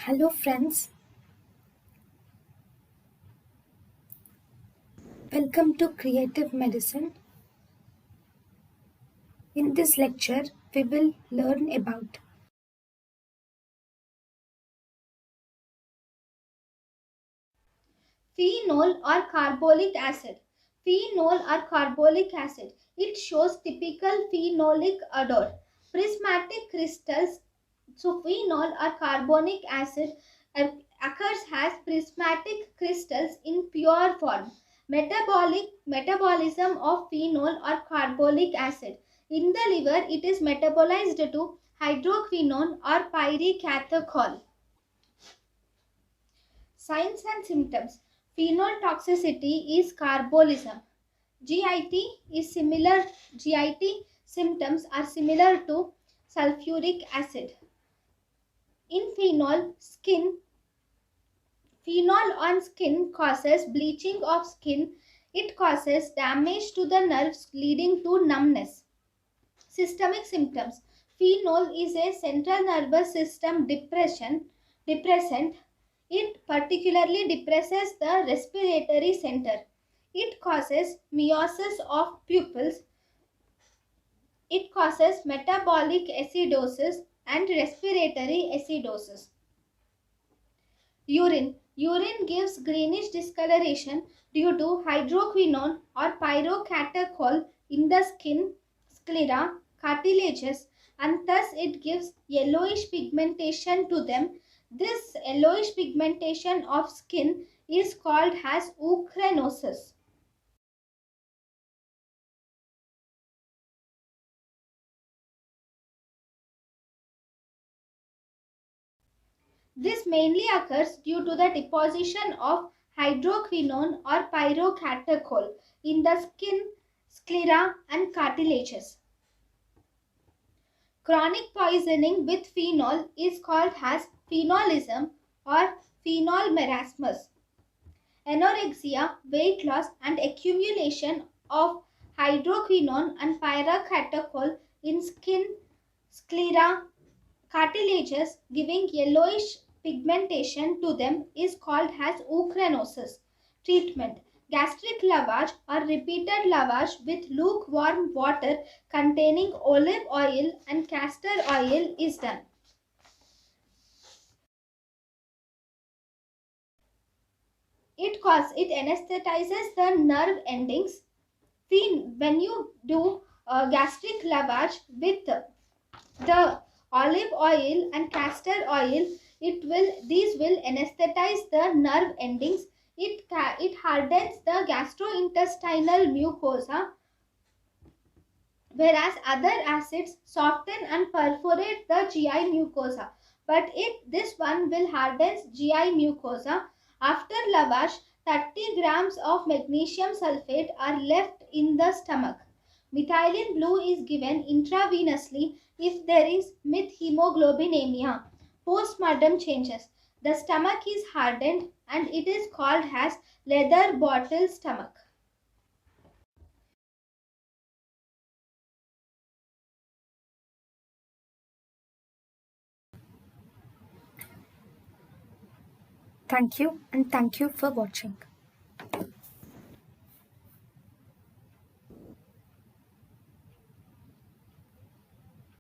Hello, friends. Welcome to Creative Medicine. In this lecture, we will learn about Phenol or carbolic acid. Phenol or carbolic acid. It shows typical phenolic odor. Prismatic crystals. So phenol or carbonic acid occurs as prismatic crystals in pure form. Metabolism of phenol or carbolic acid. In the liver, it is metabolized to hydroquinone or pyricathecol. Signs and symptoms. Phenol toxicity is carbolism. GIT is similar. GIT symptoms are similar to sulfuric acid. In phenol on skin causes bleaching of skin. It causes damage to the nerves leading to numbness. Systemic symptoms. Phenol is a central nervous system depressant. It particularly depresses the respiratory center. It causes meiosis of pupils. It causes metabolic acidosis and respiratory acidosis. Urine gives greenish discoloration due to hydroquinone or pyrocatechol in the skin, sclera, cartilages, and thus it gives yellowish pigmentation to them. This yellowish pigmentation of skin is called as ochronosis. This mainly occurs due to the deposition of hydroquinone or pyrocatechol in the skin, sclera, and cartilages. Chronic poisoning with phenol is called as phenolism or phenol marasmus. Anorexia, weight loss, and accumulation of hydroquinone and pyrocatechol in skin, sclera, cartilages giving yellowish pigmentation to them is called as ochronosis. Treatment. Gastric lavage or repeated lavage with lukewarm water containing olive oil and castor oil is done. It anesthetizes the nerve endings. When you do gastric lavage with the olive oil and castor oil, these will anesthetize the nerve endings. It hardens the gastrointestinal mucosa, whereas other acids soften and perforate the GI mucosa, but this one will harden GI mucosa. After lavage, 30 grams of magnesium sulfate are left in the stomach. Methylene blue is given intravenously if there is methemoglobinemia. Postmortem changes. The stomach is hardened and it is called as leather bottle stomach. thank you and thank you for watching.